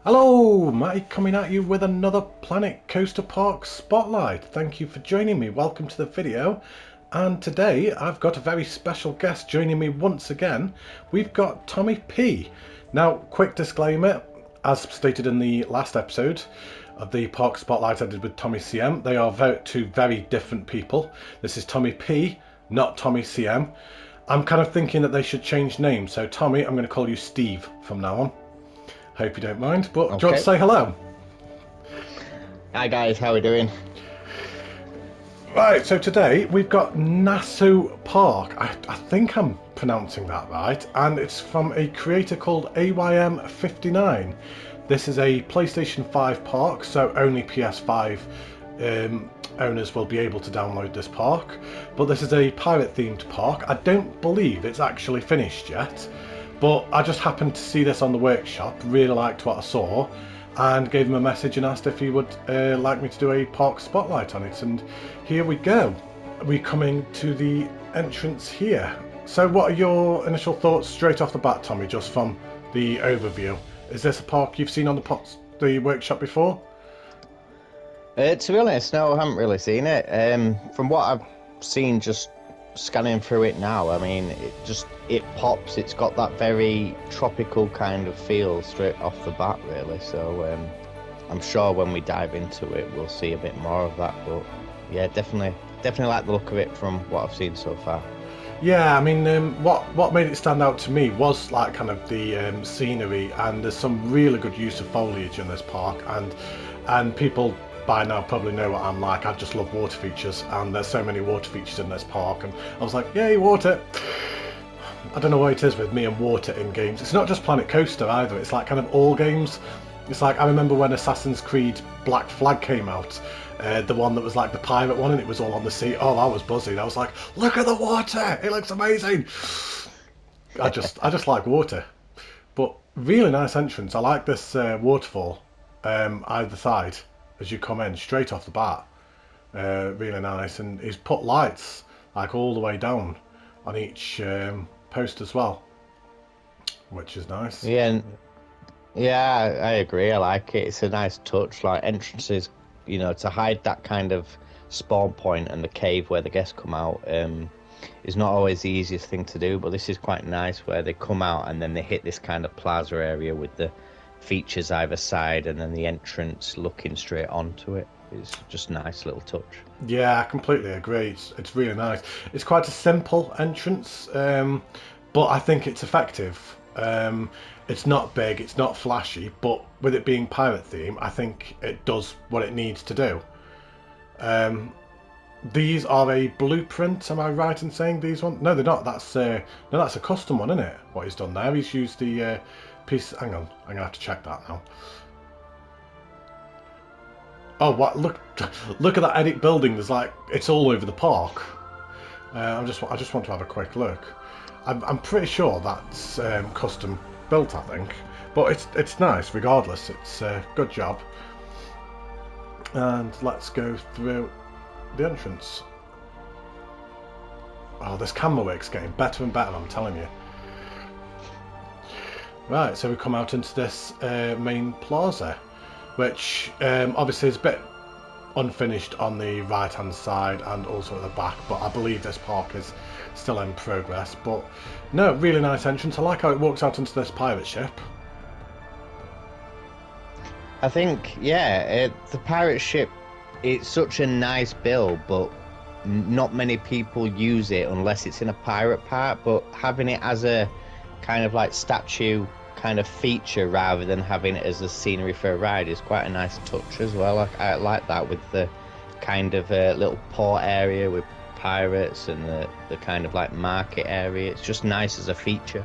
Hello, Matty coming at you with another Planet Coaster Park Spotlight. Thank you for joining me. Welcome to the video. And today I've got a very special guest joining me once again. We've got Tommy P. Now, quick disclaimer, as stated in the last episode of the Park Spotlight I did with Tommy CM, they are two very different people. This is Tommy P, not Tommy CM. I'm kind of thinking that they should change names. So Tommy, I'm going to call you Steve from now on. Hope you don't mind, but do you want to Okay. say hello? Hi guys, how are we doing? Right, so today we've got Nassau Park. I think I'm pronouncing that right, and it's from a creator called AYM59. This is a PlayStation 5 park, so only PS5 owners will be able to download this park. But this is a pirate-themed park. I don't believe it's actually finished yet. But I just happened to see this on the workshop, really liked what I saw, and gave him a message and asked if he would like me to do a park spotlight on it. And here we go. We're coming to the entrance here. So what are your initial thoughts straight off the bat, Tommy, just from the overview? Is this a park you've seen on the workshop before? To be honest, no, I haven't really seen it. From what I've seen, just scanning through it now, I mean, it pops. It's got that very tropical kind of feel straight off the bat, really. So I'm sure when we dive into it, we'll see a bit more of that. But yeah, definitely like the look of it from what I've seen so far. Yeah, I mean, what made it stand out to me was like kind of the scenery, and there's some really good use of foliage in this park, and people by now probably know what I'm like. I just love water features, and there's so many water features in this park, and I was like, yay, water! I don't know what it is with me and water in games. It's not just Planet Coaster either, it's like kind of all games. It's like, I remember when Assassin's Creed Black Flag came out, the one that was like the pirate one and it was all on the sea. Oh, I was buzzing. I was like, look at the water! It looks amazing! I just like water. But really nice entrance. I like this waterfall either side as you come in straight off the bat. Really nice, and he's put lights like all the way down on each post as well, which is nice. Yeah, yeah, I agree. I like it. It's a nice touch. Like entrances, to hide that kind of spawn point and the cave where the guests come out, is not always the easiest thing to do. But this is quite nice, where they come out and then they hit this kind of plaza area with the features either side, and then the entrance looking straight onto it. It's just a nice little touch. Yeah, I completely agree. It's really nice. It's quite a simple entrance, but I think it's effective. It's not big, it's not flashy, but with it being pirate theme, I think it does what it needs to do. These are a blueprint. Am I right in saying these ones? No, they're not. That's a custom one, isn't it? What he's done there. He's used the piece. Hang on, I'm gonna have to check that now. Oh, what? Look at that edit building. There's like it's all over the park. I just want to have a quick look. I'm pretty sure that's custom built, I think, but it's nice regardless. It's a good job. And let's go through the entrance. Oh, this camera work's getting better and better, I'm telling you. Right, so we come out into this main plaza, which obviously is a bit unfinished on the right hand side and also at the back, but I believe this park is still in progress. But no, really nice entrance. I like how it walks out into this pirate ship. I think, yeah, the pirate ship, it's such a nice build, but not many people use it unless it's in a pirate part. But having it as a kind of like statue kind of feature rather than having it as a scenery for a ride is quite a nice touch as well. I like that with the kind of little port area with pirates and the kind of like market area. It's just nice as a feature.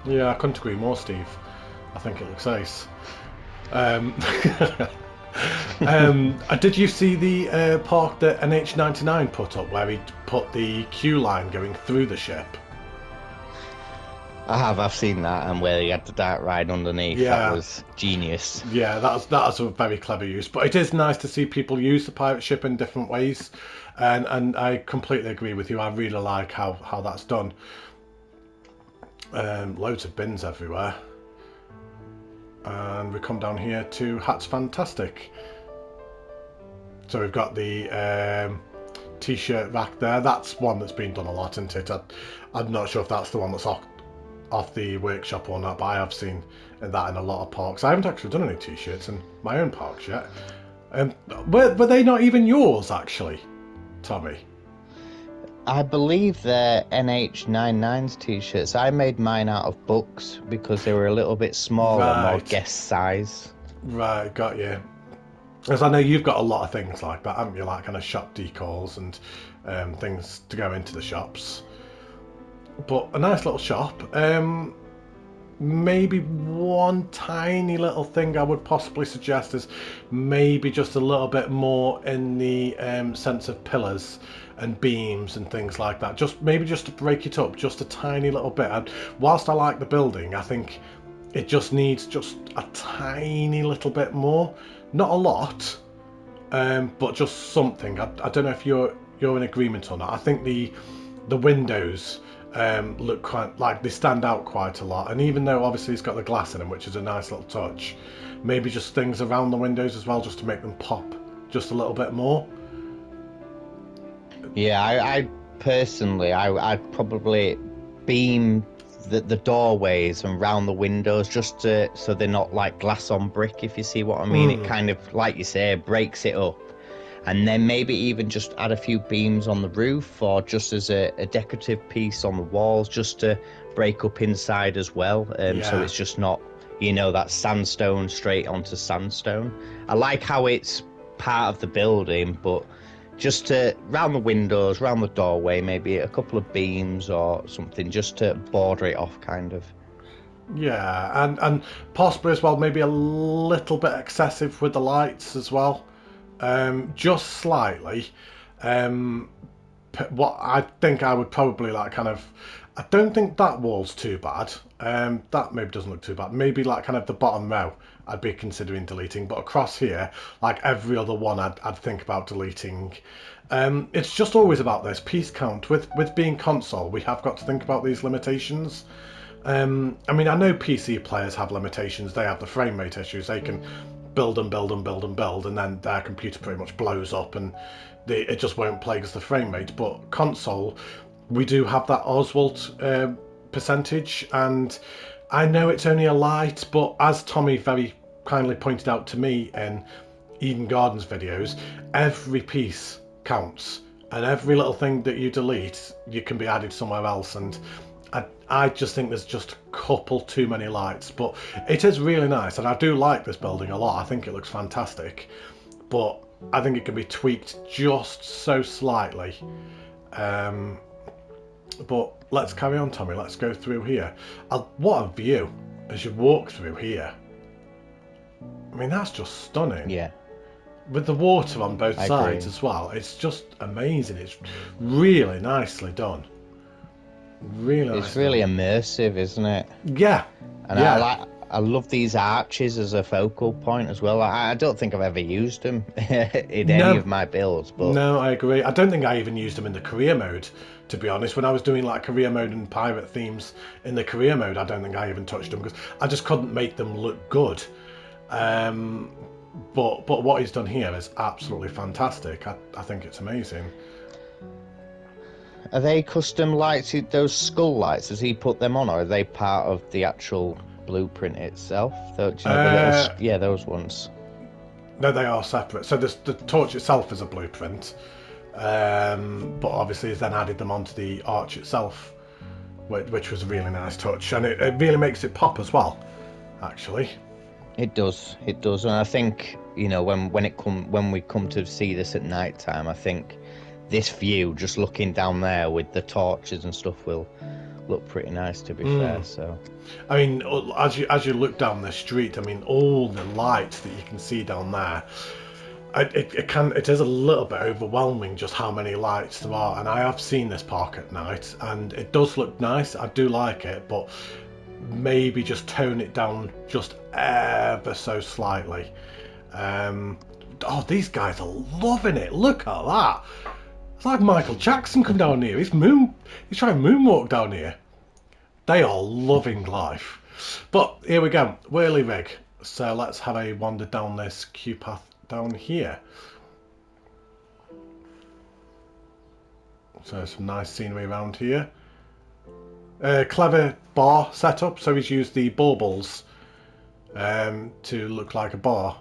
Yeah, I couldn't agree more, Steve. I think it looks ace. Did you see the park that NH99 put up where he put the queue line going through the ship? I've seen that, and where he had the dark ride underneath. Yeah. That was genius. Yeah, that was a very clever use. But it is nice to see people use the pirate ship in different ways, and I completely agree with you. I really like how that's done. Loads of bins everywhere. And we come down here to Hats Fantastic. So we've got the t-shirt rack there. That's one that's been done a lot, isn't it? I'm not sure if that's the one that's off the workshop or not, but I have seen that in a lot of parks. I haven't actually done any t-shirts in my own parks yet. Were they not even yours, actually, Tommy? I believe they're NH99's t-shirts. I made mine out of books because they were a little bit smaller, more guest size. Right, got you. As I know you've got a lot of things like that, haven't you? Like kind of shop decals and things to go into the shops. But a nice little shop. Maybe one tiny little thing I would possibly suggest is maybe just a little bit more in the sense of pillars and beams and things like that. Maybe just to break it up just a tiny little bit. And whilst I like the building, I think it just needs just a tiny little bit more. Not a lot, but just something. I don't know if you're in agreement or not. I think the windows look quite like they stand out quite a lot, and even though obviously it's got the glass in them, which is a nice little touch, maybe just things around the windows as well, just to make them pop just a little bit more. Yeah, I personally, I'd probably beam the doorways and round the windows just so they're not like glass on brick, if you see what I mean. It kind of, like you say, breaks it up. And then maybe even just add a few beams on the roof, or just as a decorative piece on the walls, just to break up inside as well. So it's just not, that sandstone straight onto sandstone. I like how it's part of the building, but just to round the windows, round the doorway, maybe a couple of beams or something, just to border it off, kind of. Yeah, and possibly as well, maybe a little bit excessive with the lights as well. Just slightly. What I think I would probably like kind of, I don't think that wall's too bad. That maybe doesn't look too bad. Maybe like kind of the bottom row I'd be considering deleting, but across here, like every other one I'd think about deleting. It's just always about this piece count. With being console, we have got to think about these limitations. I mean, I know PC players have limitations. They have the frame rate issues. They can build and build and build and build, and then their computer pretty much blows up and it just won't play because the frame rate. But console, we do have that Oswald percentage, and I know it's only a light, but as Tommy very kindly pointed out to me in Eden Gardens videos, every piece counts, and every little thing that you delete, you can be added somewhere else. And I just think there's just a couple too many lights, but it is really nice, and I do like this building a lot. I think it looks fantastic, but I think it can be tweaked just so slightly. But let's carry on, Tommy. Let's go through here. What a view as you walk through here. I mean, that's just stunning. Yeah. With the water on both sides as well. It's just amazing. It's really nicely done. Really it's really immersive, isn't it? Yeah. And I love these arches as a focal point as well. I don't think I've ever used them in any of my builds, but no, I agree. I don't think I even used them in the career mode, to be honest. When I was doing like career mode and pirate themes in the career mode, I don't think I even touched them because I just couldn't make them look good. But what he's done here is absolutely fantastic. I think it's amazing. Are they custom lights, those skull lights? Does he put them on, or are they part of the actual blueprint itself? Do you know the those ones. No, they are separate. So the torch itself is a blueprint, but obviously he's then added them onto the arch itself, which was a really nice touch, and it really makes it pop as well, actually. It does, and I think when we come to see this at night time, I think this view, just looking down there with the torches and stuff, will look pretty nice, to be fair. So, I mean, as you look down the street, I mean, all the lights that you can see down there, it is a little bit overwhelming just how many lights there are. And I have seen this park at night, and it does look nice. I do like it, but maybe just tone it down just ever so slightly. Oh, these guys are loving it. Look at that. It's like Michael Jackson come down here. He's trying to moonwalk down here. They are loving life. But here we go. Whirly rig. So let's have a wander down this queue path down here. So some nice scenery around here. Clever bar setup. So he's used the baubles to look like a bar.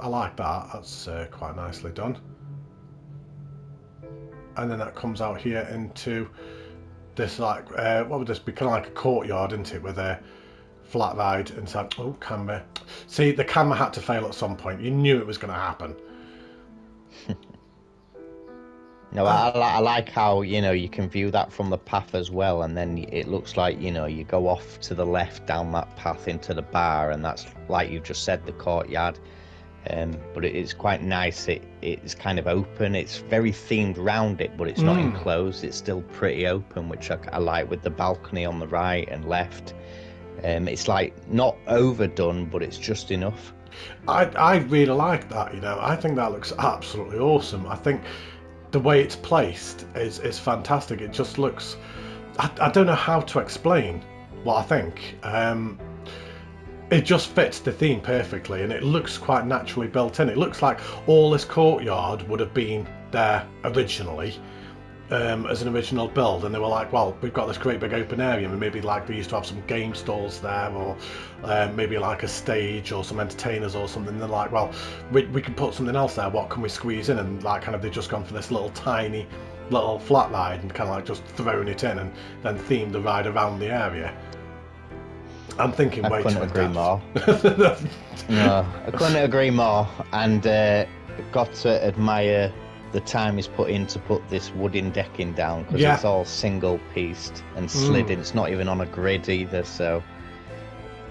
I like that. That's quite nicely done. And then that comes out here into this, like, what would this be? Kind of like a courtyard, isn't it? With a flat ride inside. Oh, camera. See, the camera had to fail at some point. You knew it was going to happen. No, I like how, you can view that from the path as well, and then it looks like, you go off to the left down that path into the bar, and that's, like you just said, the courtyard. But it's quite nice. It's kind of open. It's very themed round it, but it's not enclosed. It's still pretty open, which I like, with the balcony on the right and left. It's like not overdone, but it's just enough. I really like that, I think that looks absolutely awesome. I think the way it's placed is fantastic. It just looks, I don't know how to explain what I think. It just fits the theme perfectly, and it looks quite naturally built in. It looks like all this courtyard would have been there originally, as an original build, and they were like, well, we've got this great big open area, and maybe like they used to have some game stalls there, or maybe like a stage or some entertainers or something. And they're like, well, we can put something else there, what can we squeeze in? And like kind of they've just gone for this little tiny little flat ride and kind of like just thrown it in and then themed the ride around the area. I'm thinking I way couldn't too agree in-depth. more. No, I couldn't agree more, and got to admire the time he's put in to put this wooden decking down, because it's all single pieced and slid in. It's not even on a grid either, so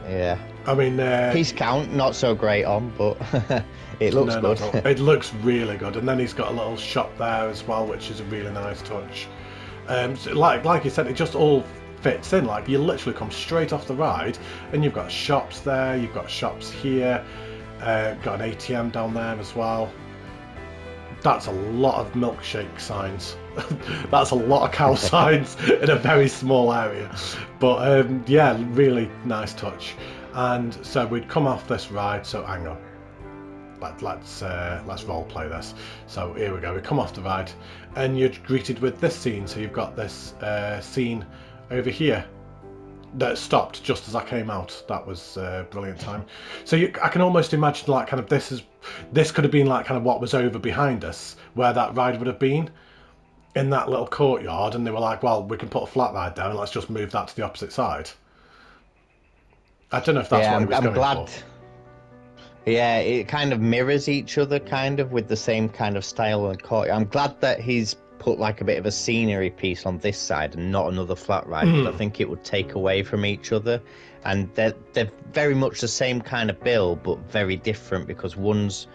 yeah. I mean, piece count not so great on, but it looks good. It looks really good, and then he's got a little shop there as well, which is a really nice touch. So like you said, it just all fits in. Like, you literally come straight off the ride, and you've got shops there, you've got shops here, got an ATM down there as well. That's a lot of milkshake signs. That's a lot of cow signs in a very small area. But yeah, really nice touch. And so we'd come off this ride. So hang on, let's role play this. So here we go. We come off the ride, and you're greeted with this scene. So you've got this scene over here that stopped just as I came out. That was brilliant time. So I can almost imagine, like, kind of this could have been like kind of what was over behind us, where that ride would have been in that little courtyard, and they were like, well, we can put a flat ride there and let's just move that to the opposite side. I don't know if that's what he was going for. Yeah, it kind of mirrors each other, kind of, with the same kind of style and courtyard. I'm glad that he's put like a bit of a scenery piece on this side and not another flat ride, because I think it would take away from each other. And they're very much the same kind of build, but very different, because one's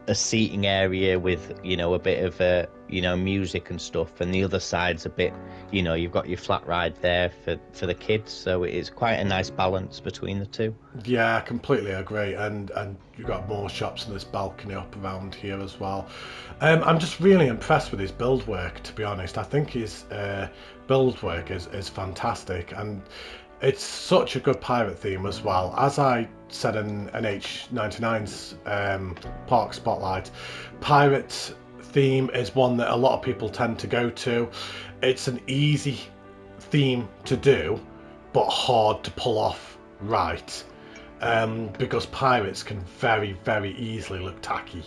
a seating area with, a bit of music and stuff, and the other side's a bit, you've got your flat ride there for the kids. So it's quite a nice balance between the two. Yeah, I completely agree. And you've got more shops in this balcony up around here as well. I'm just really impressed with his build work, to be honest. I think his build work is fantastic, and it's such a good pirate theme as well. As I said in NH99's Park Spotlight, pirate theme is one that a lot of people tend to go to. It's an easy theme to do, but hard to pull off right, because pirates can very, very easily look tacky.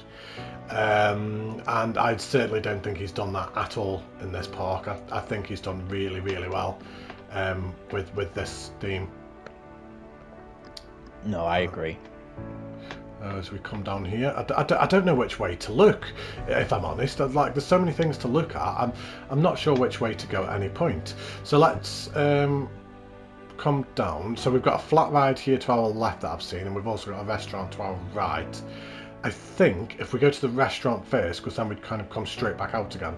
And I certainly don't think he's done that at all in this park. I think he's done really, really well with this theme. No, I agree. As we come down here, I don't know which way to look, if I'm honest. There's so many things to look at. I'm not sure which way to go at any point. So let's come down. So we've got a flat ride here to our left that I've seen, and we've also got a restaurant to our right. I think if we go to the restaurant first, because then we'd kind of come straight back out again.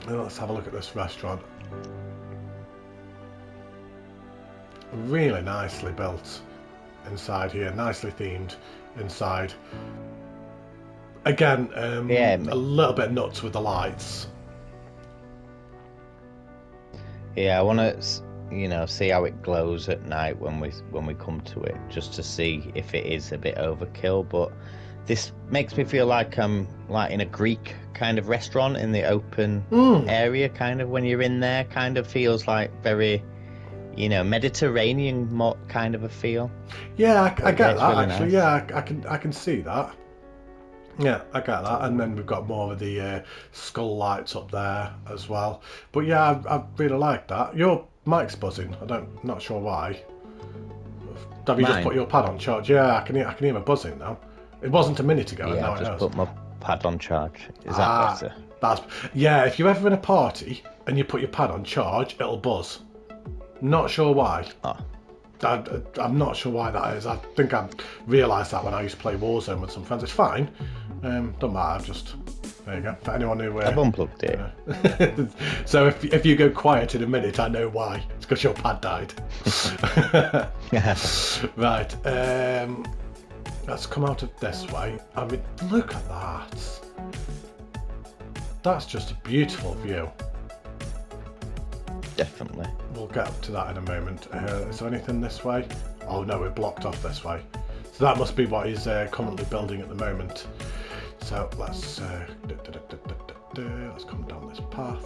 Let's have a look at this restaurant. Really nicely built inside here, nicely themed inside. Again, a little bit nuts with the lights. Yeah, I want to see how it glows at night when we come to it, just to see if it is a bit overkill. But this makes me feel like I'm like in a Greek kind of restaurant in the open area, kind of when you're in there, kind of feels like very, Mediterranean kind of a feel. Yeah, I get that really actually. nice. Yeah, I can see that. Yeah, I get that. And then we've got more of the skull lights up there as well. But yeah, I really like that. Your mic's buzzing. Not sure why. Have you just put your pad on charge? Yeah, I can hear my buzzing now. It wasn't a minute ago, and Yeah, now I've it just is. put my pad on charge. Is that better? Yeah, if you're ever in a party and you put your pad on charge, it'll buzz. Not sure why. Oh. I'm not sure why that is. I think I realised that when I used to play Warzone with some friends. It's fine. Don't matter. There you go. For anyone who I've unplugged it. So if you go quiet in a minute, I know why. It's because your pad died. Right. Let's come out of this way. I mean, look at that. That's just a beautiful view. Definitely. We'll get up to that in a moment. Is there anything this way? Oh no, we're blocked off this way. So that must be what he's currently building at the moment. So let's come down this path.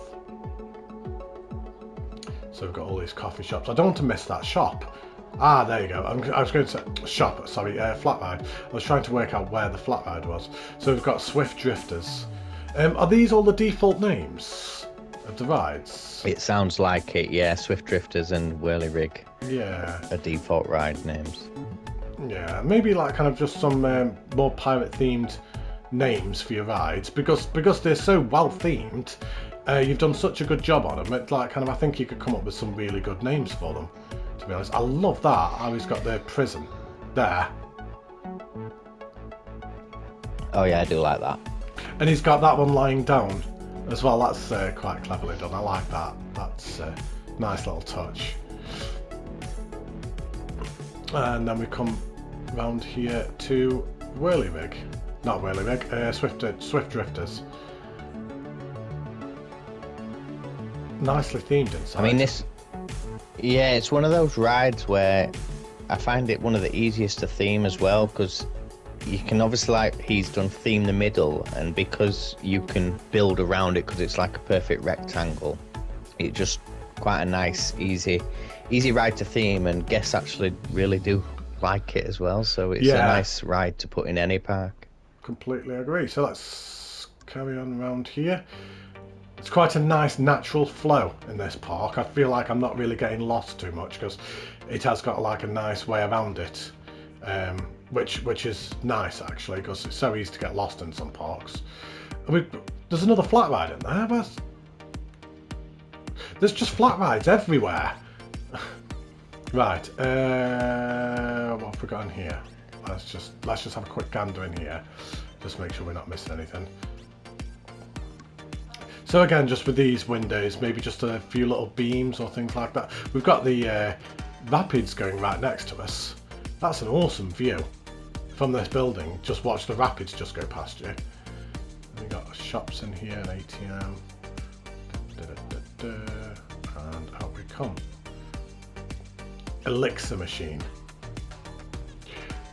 So we've got all these coffee shops. I don't want to miss that shop. Ah, there you go. I was going to say shop. Sorry, flat ride. I was trying to work out where the flat ride was. So we've got Swift Drifters. Are these all the default names of the rides? It sounds like it. Yeah, Swift Drifters and Whirly Rig. Yeah. Are default ride names. Yeah, maybe like kind of just some more pirate themed names for your rides because they're so well themed. You've done such a good job on them. It's like kind of I think you could come up with some really good names for them. To be honest, I love that. How he's got the prison there. Oh yeah, I do like that. And he's got that one lying down as well. That's quite cleverly done. I like that. That's a nice little touch. And then we come round here to Whirly Rig. Not Whirly Rig, Swift Drifters. Nicely themed inside. I mean, it's one of those rides where I find it one of the easiest to theme as well, because you can obviously, like he's done, theme the middle, and because you can build around it because it's like a perfect rectangle, it just quite a nice, easy ride to theme, and guests actually really do like it as well. So it's a nice ride to put in any park. Completely agree. So let's carry on around here. It's quite a nice natural flow in this park. I feel like I'm not really getting lost too much because it has got like a nice way around it, which is nice actually, because it's so easy to get lost in some parks. There's another flat ride in there, but there's just flat rides everywhere. Right, what have we got in here? Let's just have a quick gander in here, just make sure we're not missing anything. So again, just with these windows, maybe just a few little beams or things like that. We've got the rapids going right next to us. That's an awesome view from this building. Just watch the rapids just go past you. We've got shops in here, an ATM, and out we come. Elixir machine.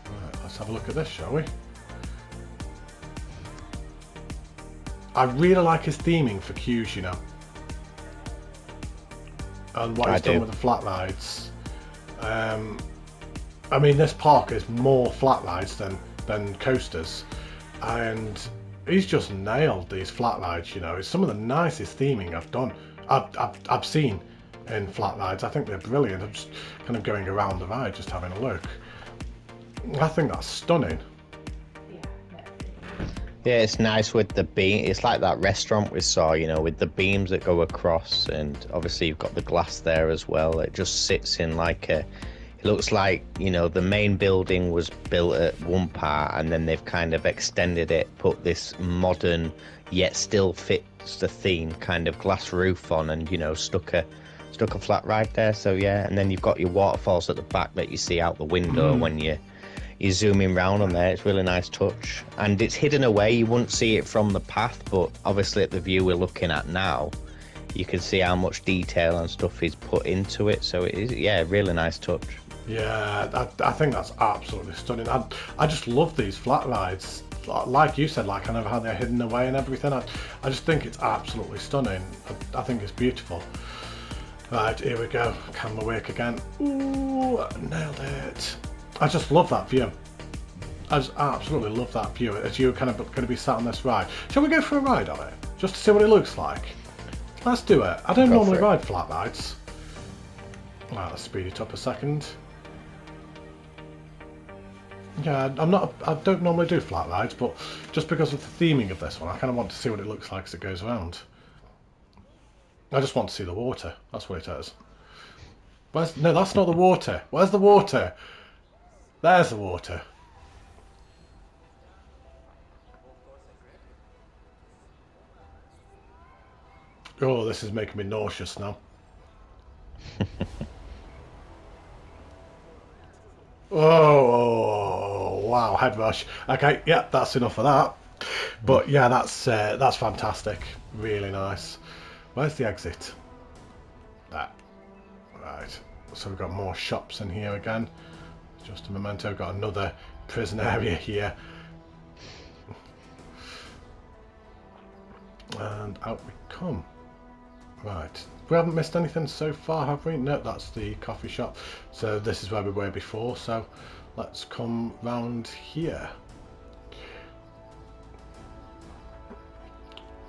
Right, let's have a look at this, shall we? I really like his theming for queues, you know, and what he's done with the flat rides. I mean, this park is more flat rides than coasters, and he's just nailed these flat rides. You know, it's some of the nicest theming I've seen in flat rides. I think they're brilliant. I'm just kind of going around the ride, just having a look. I think that's stunning. Yeah, it's nice with the beam. It's like that restaurant we saw, you know, with the beams that go across, and obviously you've got the glass there as well. It just sits in like it looks like, you know, the main building was built at one part and then they've kind of extended it, put this modern yet still fits the theme kind of glass roof on, and, you know, stuck a flat ride there. So yeah, and then you've got your waterfalls at the back that you see out the window when you're zooming round on there. It's really nice touch, and it's hidden away. You wouldn't see it from the path, but obviously at the view we're looking at now, you can see how much detail and stuff is put into it. So it is, yeah, really nice touch. Yeah, I think that's absolutely stunning. I just love these flat rides. Like you said, like kind of how they're hidden away and everything. I just think it's absolutely stunning. I think it's beautiful. Right, here we go. Camera work again. Ooh, nailed it. I just love that view. I just absolutely love that view as you're kind of going to be sat on this ride. Shall we go for a ride on it? Just to see what it looks like? Let's do it. I don't normally ride flat rides. Right, let's speed it up a second. Yeah, I don't normally do flat rides, but just because of the theming of this one, I kind of want to see what it looks like as it goes around. I just want to see the water. That's what it is. No, that's not the water. Where's the water? There's the water. Oh, this is making me nauseous now. Oh, wow, head rush. Okay, yeah, that's enough of that. But yeah, that's fantastic. Really nice. Where's the exit? That. Right. So we've got more shops in here again. Just a memento. We've got another prison area here. And out we come. Right. We haven't missed anything so far, have we? No, that's the coffee shop. So this is where we were before. So let's come round here.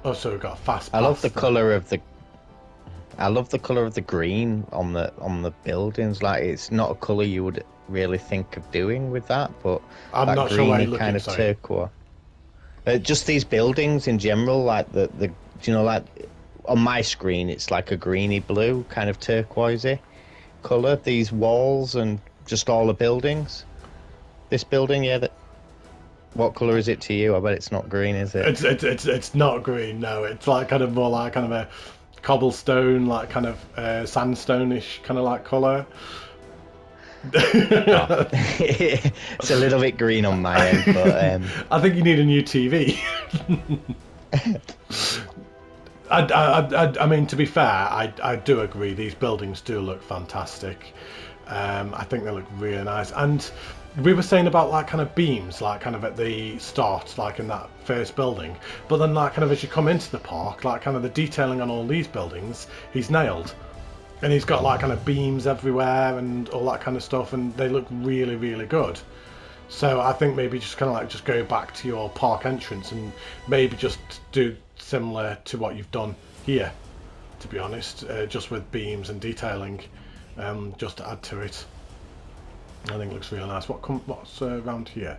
Oh, so we've got a fast pass. I love the colour of the. I love the colour of the green on the buildings. Like, it's not a colour you would really think of doing with that, but I'm that not sure where you're greeny kind of looking, turquoise. Just these buildings in general, like the you know, like on my screen, it's like a greeny blue kind of turquoisey colour. These walls and just all the buildings. This building, yeah. What colour is it to you? I bet it's not green, is it? It's not green. No, it's like kind of more like kind of a cobblestone, like kind of sandstone-ish kind of like colour. Oh. It's a little bit green on my end, but I think you need a new TV. I mean, to be fair, I do agree. These buildings do look fantastic. I think they look really nice. And we were saying about like kind of beams, like kind of at the start, like in that first building. But then like kind of as you come into the park, like kind of the detailing on all these buildings, he's nailed. And he's got like kind of beams everywhere and all that kind of stuff, and they look really, really good. So I think maybe just kind of like just go back to your park entrance and maybe just do similar to what you've done here, to be honest, just with beams and detailing, just to add to it. I think it looks really nice. What's around here?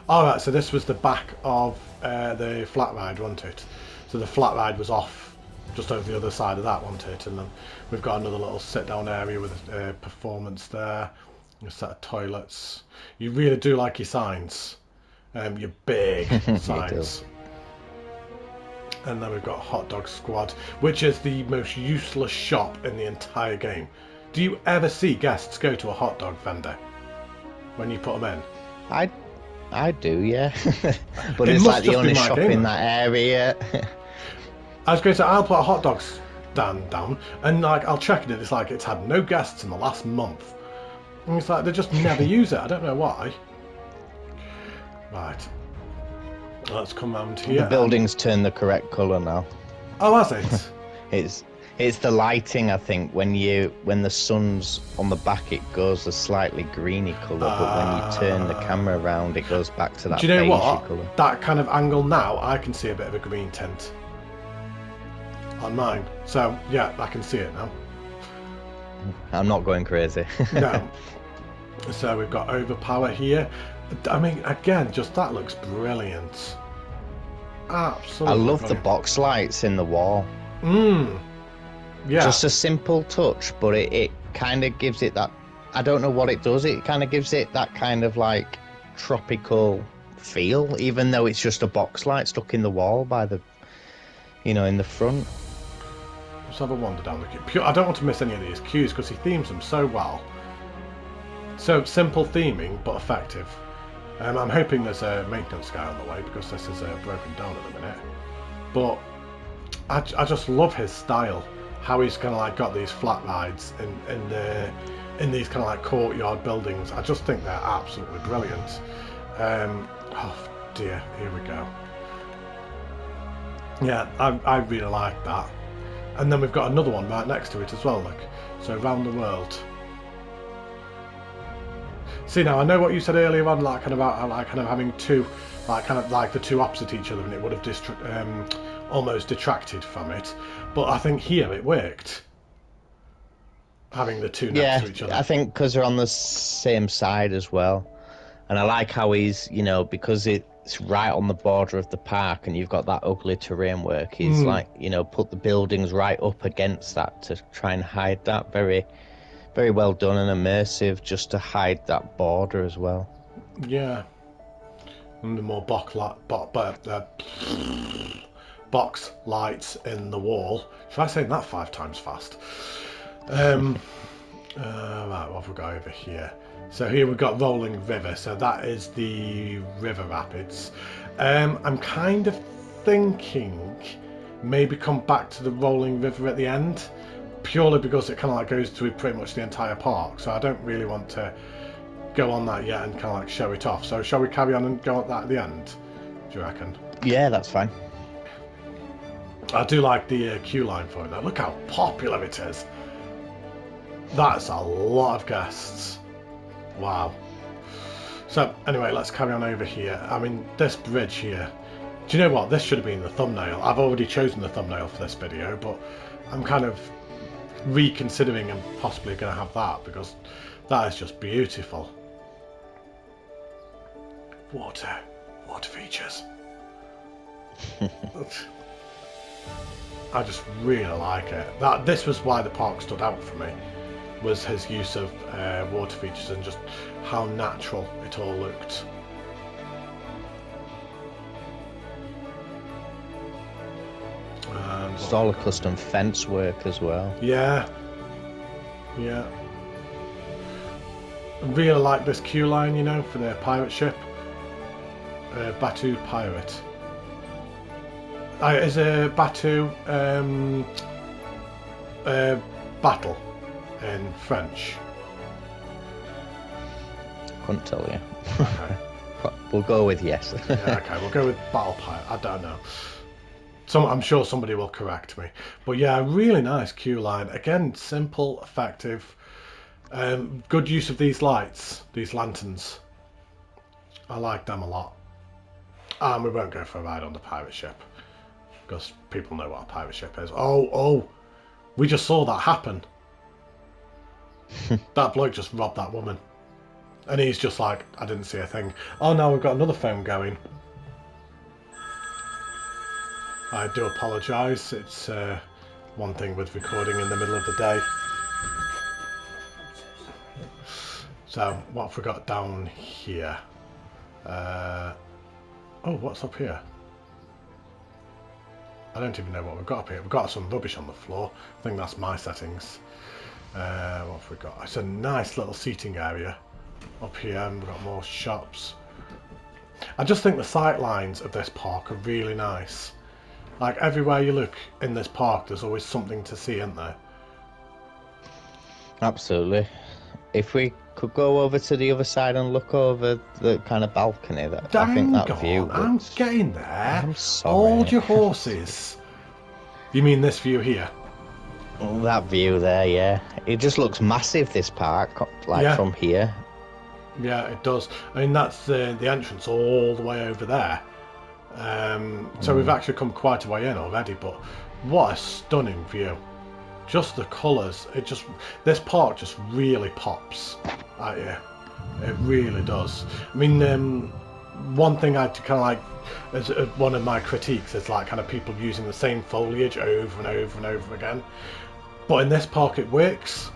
All right, so this was the back of the flat ride, wasn't it? So the flat ride was off just over the other side of that, wasn't it? And then we've got another little sit-down area with a performance there. A set of toilets. You really do like your signs, your big signs. And then we've got Hot Dog Squad, which is the most useless shop in the entire game. Do you ever see guests go to a hot dog vendor when you put them in? I do, yeah. But it's like the only shop in that area. I was going to say, I'll put a hot dog stand down, and like I'll check it, and it's like it's had no guests in the last month. And it's like they just never use it. I don't know why. Right. Let's come round here. The building's turned the correct colour now. Oh, has it? It's the lighting, I think. When the sun's on the back, it goes a slightly greeny colour, but when you turn the camera around, it goes back to that beigey colour. Do you know what? That kind of angle now, I can see a bit of a green tint on mine. So yeah, I can see it now. I'm not going crazy. No. So we've got overpower here. I mean, again, just that looks brilliant. Absolutely. I love brilliant. the box lights in the wall. Yeah. Just a simple touch, but it kind of gives it that. I don't know what it does. It kind of gives it that kind of like tropical feel, even though it's just a box light stuck in the wall by the, in the front. Let's have a wander down the queue. I don't want to miss any of these queues because he themes them so well. So simple theming, but effective. I'm hoping there's a maintenance guy on the way because this is broken down at the minute. But I just love his style. How he's kind of like got these flat rides in these kind of like courtyard buildings. I just think they're absolutely brilliant. Oh dear, here we go. Yeah, I really like that. And then we've got another one right next to it as well, look. So around the world. See, now I know what you said earlier on, like kind of about like kind of having two, like kind of like the two opposite each other, and it would have almost detracted from it. But I think here it worked, having the two next to each other. I think because they're on the same side as well. And I like how he's, because it's right on the border of the park and you've got that ugly terrain work, he's like, put the buildings right up against that to try and hide that. Very, very well done and immersive, just to hide that border as well. Yeah. And the more box lights in the wall. Should I say that 5 times fast? Right, what have we got over here? So here we've got Rolling River, so that is the river rapids. I'm kind of thinking maybe come back to the Rolling River at the end, purely because it kind of like goes through pretty much the entire park, so I don't really want to go on that yet and kind of like show it off. So shall we carry on and go on that at the end, do you reckon? Yeah, that's fine. I do like the queue line for it though. Look how popular it is. That's a lot of guests. Wow. So anyway, let's carry on over here. I mean, this bridge here. Do you know what? This should have been the thumbnail. I've already chosen the thumbnail for this video, but I'm kind of reconsidering and possibly going to have that because that is just beautiful. Water features. I just really like it. This was why the park stood out for me, was his use of water features and just how natural it all looked. It's all a custom fence work as well. Yeah. I really like this queue line, for the pirate ship. Batu Pirate. Is a Batu battle in French? Couldn't tell you. Okay. We'll go with yes. Yeah, okay, we'll go with Battle Pirate. I don't know. I'm sure somebody will correct me. But yeah, really nice queue line. Again, simple, effective. Good use of these lights, these lanterns. I like them a lot. And we won't go for a ride on the pirate ship, because people know what a pirate ship is. Oh, we just saw that happen. That bloke just robbed that woman. And he's just like, I didn't see a thing. Oh no, we've got another phone going. I do apologise. It's one thing with recording in the middle of the day. So, what have we got down here? Oh, what's up here? I don't even know what we've got up here. We've got some rubbish on the floor. I think that's my settings. What have we got? It's a nice little seating area up here, and we've got more shops. I just think the sight lines of this park are really nice. Like, everywhere you look in this park, there's always something to see, isn't there? Absolutely. If we could go over to the other side and look over the kind of balcony, I think that view looks... I'm getting there. I'm sorry. Hold your horses. You mean this view here? That view there, yeah. It just looks massive, this park, from here. Yeah, it does. I mean, that's the entrance all the way over there. So we've actually come quite a way in already, but what a stunning view. Just the colours, this park just really pops at you. It really does. I mean, one thing I kind of like, as one of my critiques, is like kind of people using the same foliage over and over and over again. But in this park it works.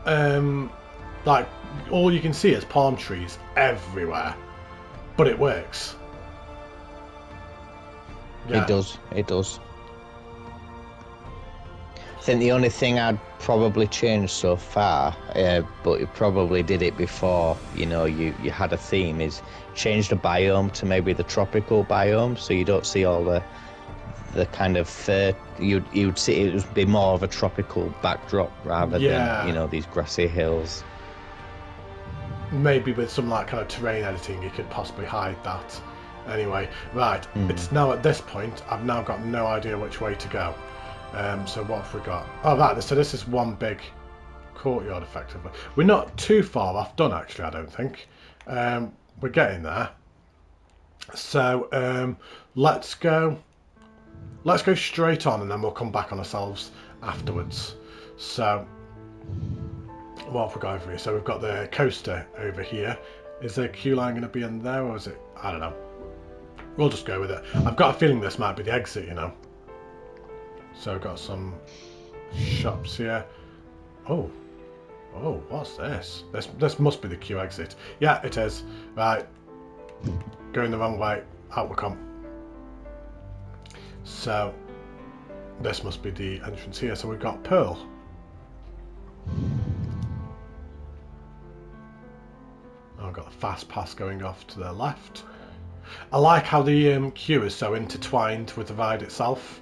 Like, all you can see is palm trees everywhere, but it works. Yeah. It does. I think the only thing I'd probably change so far, but you probably did it before, you had a theme, is change the biome to maybe the tropical biome, so you don't see all the kind of you'd see it would be more of a tropical backdrop rather than, you know, these grassy hills. Maybe with some like kind of terrain editing, you could possibly hide that. Anyway, right, it's now at this point, I've now got no idea which way to go. So what have we got? Oh, right, so this is one big courtyard, effectively. We're not too far off done, actually, I don't think. We're getting there. So let's go straight on, and then we'll come back on ourselves afterwards. So what have we got over here? So we've got the coaster over here. Is the queue line going to be in there, or is it? I don't know. We'll just go with it. I've got a feeling this might be the exit, you know. So we've got some shops here. Oh, what's this? This must be the queue exit. Yeah, it is. Right, going the wrong way. Out we come. So this must be the entrance here. So we've got Pearl. I've got the fast pass going off to the left. I like how the queue is so intertwined with the ride itself.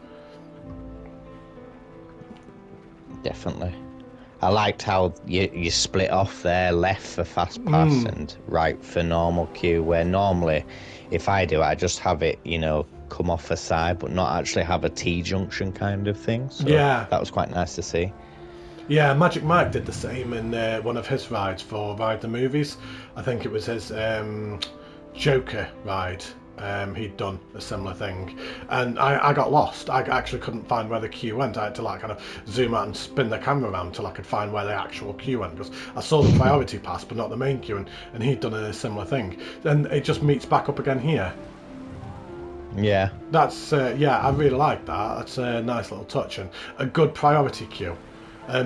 Definitely. I liked how you split off there, left for fast pass and right for normal queue, where normally if I do it, I just have it, you know, come off a side, but not actually have a T-junction kind of thing. So yeah, that was quite nice to see. Yeah, Magic Mike did the same in one of his rides for Ride the Movies. I think it was his Joker ride. He'd done a similar thing, and I got lost. I actually couldn't find where the queue went. I had to like kind of zoom out and spin the camera around till I could find where the actual queue went, because I saw the priority pass but not the main queue, and he'd done a similar thing. Then it just meets back up again here. Yeah, that's yeah, I really like that. That's a nice little touch and a good priority queue.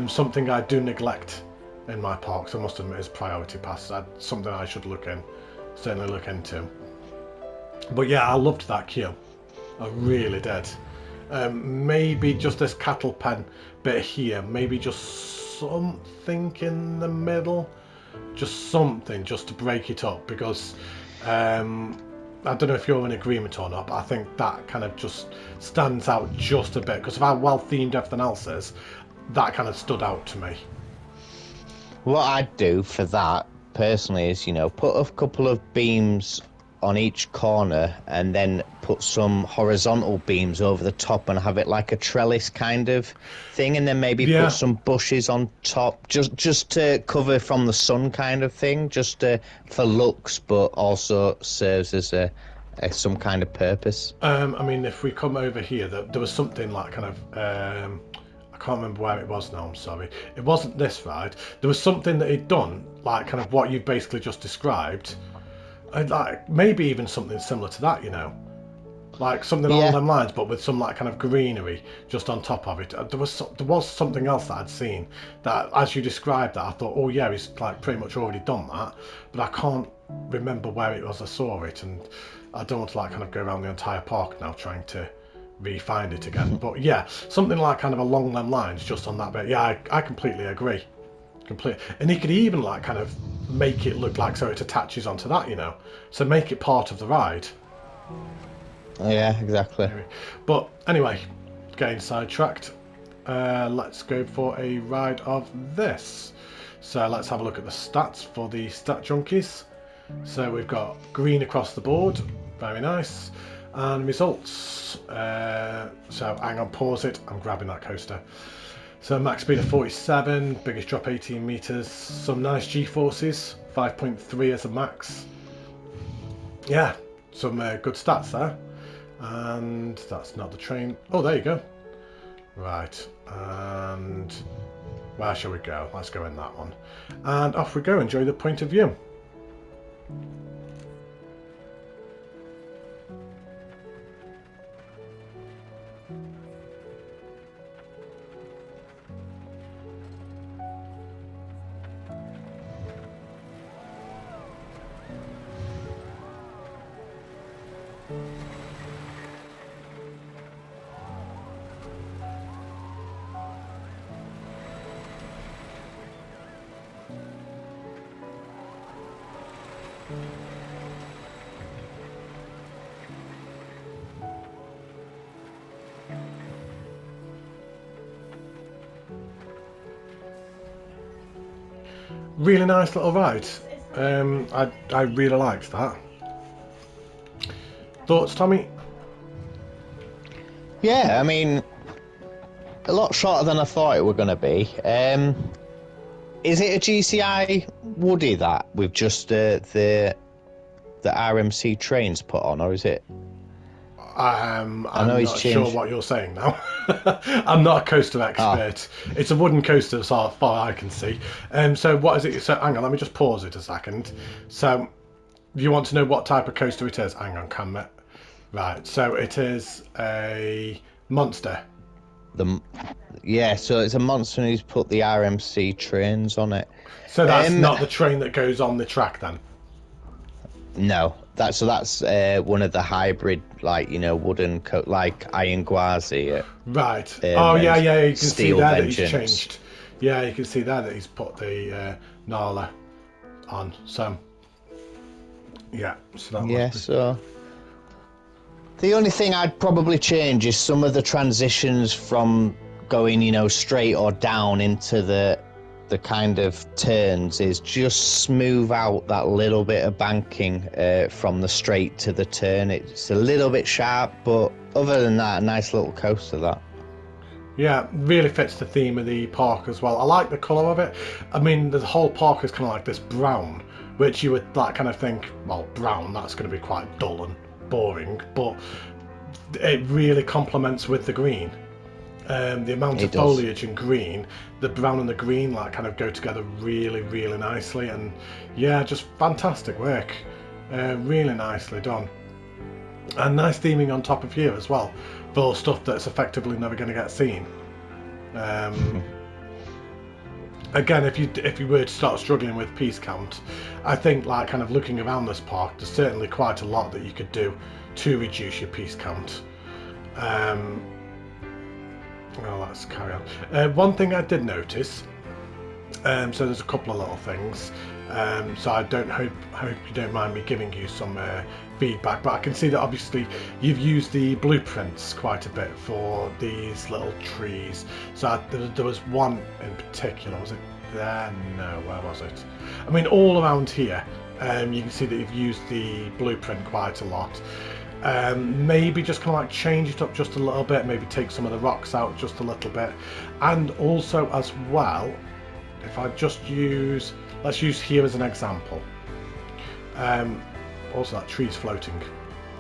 Something I do neglect in my parks, I must admit, is priority pass. That's something I should certainly look into. But yeah, I loved that queue. I really did. Maybe just this cattle pen bit here. Maybe just something in the middle. Just something, just to break it up. Because I don't know if you're in agreement or not, but I think that kind of just stands out just a bit. Because of how well themed everything else is, that kind of stood out to me. What I'd do for that personally is, you know, put a couple of beams on each corner and then put some horizontal beams over the top and have it like a trellis kind of thing, and then maybe put some bushes on top just to cover from the sun kind of thing, just for looks, but also serves as some kind of purpose. I mean, if we come over here, there was something like kind of I can't remember where it was now, I'm sorry. It wasn't this ride. There was something that he'd done, like kind of what you basically just described. Like maybe even something similar to that, you know, like something along them lines, but with some like kind of greenery just on top of it. There was something else that I'd seen that, as you described that, I thought, oh yeah, he's like pretty much already done that, but I can't remember where it was I saw it, and I don't want to like kind of go around the entire park now trying to re-find it again. But yeah, something like kind of along them lines, just on that bit. Yeah, I completely agree. And he could even like kind of make it look like so it attaches onto that, you know, so make it part of the ride. Yeah, exactly. But anyway, getting sidetracked, let's go for a ride of this. So let's have a look at the stats for the stat junkies. So we've got green across the board, very nice, and results. So hang on, pause it, I'm grabbing that coaster. So max speed of 47, biggest drop 18 meters, some nice G-forces, 5.3 as a max. Yeah, some good stats there. And that's not the train. Oh, there you go. Right, and where shall we go? Let's go in that one. And off we go, enjoy the point of view. really nice little ride. I really liked that. Thoughts, Tommy? Yeah, I mean, a lot shorter than I thought it were going to be. Is it a GCI Woody that with just the RMC trains put on, or is it? I know I'm he's not sure changed. what you're saying now. I'm not a coaster Oh, expert. It's a wooden coaster as far I can see. So what is it? So hang on, let me just pause it a second. So you want to know what type of coaster it is? Hang on, camera. Right. So it is a monster. the yeah. So it's a monster, and he's put the RMC trains on it. So that's Um, not the train that goes on the track then. no, that's one of the hybrid, like wooden like Iron Gwazi at Right. Oh yeah, yeah. You can see Steel there that he's Vengeance. changed. Yeah, you can see there that he's put the Nala on. So yeah. So that Yeah, must be. so the only thing I'd probably change is some of the transitions from going, straight or down into the kind of turns is just smooth out that little bit of banking from the straight to the turn. It's a little bit sharp, but other than that, a nice little coaster that. Yeah, really fits the theme of the park as well. I like the colour of it. I mean, the whole park is kind of like this brown, which you would like kind of think, well, brown, that's going to be quite dull and boring, but it really complements with the green. The amount It of does. foliage and green, the brown and the green like kind of go together really, really nicely, and yeah, just fantastic work. Really nicely done. And nice theming on top of here as well, for stuff that's effectively never going to get seen. Um, Again, if you were to start struggling with piece count, I think like kind of looking around this park, there's certainly quite a lot that you could do to reduce your piece count. Um, well, let's carry on. One thing I did notice, so there's a couple of little things. So I don't hope you don't mind me giving you some feedback, but I can see that obviously you've used the blueprints quite a bit for these little trees. So there was one in particular. Was it there? No, where was it? I mean, all around here, you can see that you've used the blueprint quite a lot. Maybe just kind of like change it up just a little bit, maybe take some of the rocks out just a little bit, and also as well, if I just use, let's use here as an example. Also that tree's floating,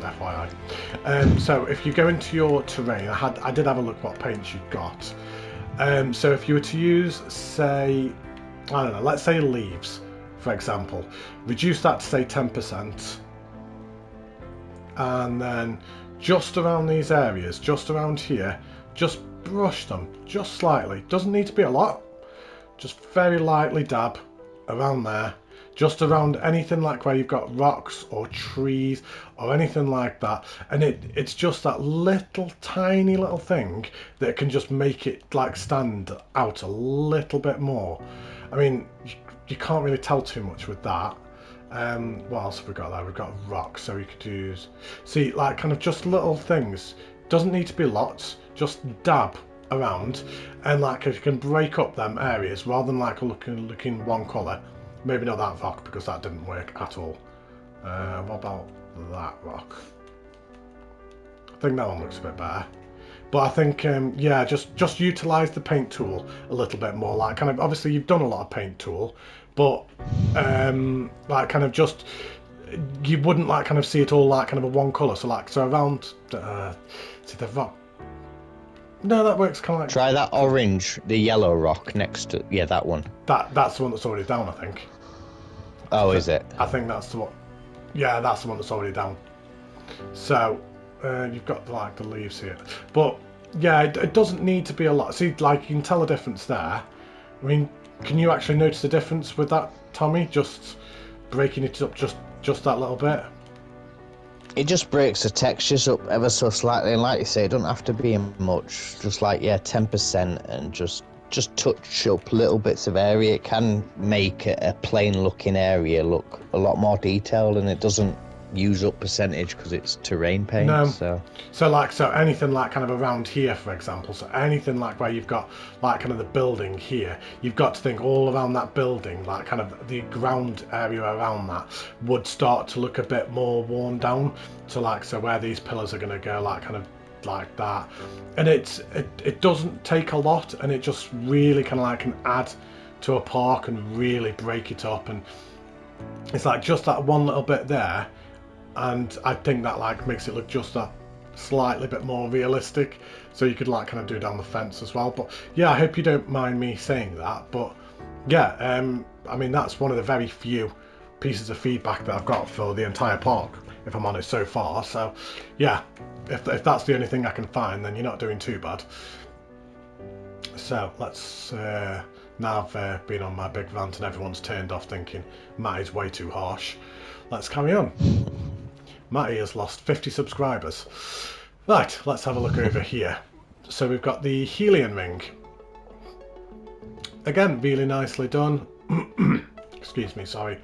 FYI. So if you go into your terrain, I did have a look what paints you've got. So if you were to use, say, I don't know, let's say leaves, for example, reduce that to say 10%. And then just around these areas, just around here, just brush them just slightly. Doesn't need to be a lot, just very lightly dab around there, just around anything like where you've got rocks or trees or anything like that, and it's just that little tiny little thing that can just make it like stand out a little bit more. I mean, you can't really tell too much with that. What else have we got there? We've got rocks, so we could use, see, like kind of just little things. Doesn't need to be lots, just dab around, and like if you can break up them areas rather than like looking one colour. Maybe not that rock because that didn't work at all. What about that rock? I think that one looks a bit better. But I think, yeah, just utilise the paint tool a little bit more. Like, kind of, obviously you've done a lot of paint tool, but like, kind of just, you wouldn't like kind of see it all like kind of a one colour. So like, so around, see the rock. No, that works kind of like. Try that orange, the yellow rock next to, yeah, that one. That's the one that's already down, I think. Oh, is it? I think that's the one. Yeah, that's the one that's already down. So you've got like the leaves here, but yeah, it doesn't need to be a lot. See, like you can tell the difference there. I mean, can you actually notice the difference with that, Tommy? Just breaking it up just that little bit. It just breaks the textures up ever so slightly, and like you say, it doesn't have to be much. Just like 10%, and just touch up little bits of area. It can make a plain looking area look a lot more detailed, and it doesn't use up percentage because it's terrain paint. No. So Anything like kind of around here, for example. So anything like where you've got like kind of the building here, you've got to think all around that building, like kind of the ground area around that would start to look a bit more worn down. So where these pillars are going to go, like kind of like that, and it doesn't take a lot, and it just really kind of like can add to a park and really break it up. And it's like just that one little bit there, and I think that like makes it look just a slightly bit more realistic. So you could like kind of do down the fence as well. But yeah, I hope you don't mind me saying that. But yeah, I mean, that's one of the very few pieces of feedback that I've got for the entire park, if I'm honest, so far. So yeah, if that's the only thing I can find, then you're not doing too bad. So let's now I've been on my big rant and everyone's turned off thinking Matty's way too harsh, let's carry on. Matty has lost 50 subscribers. Right, let's have a look over here. So we've got the Helium ring. Again, really nicely done. Excuse me, sorry.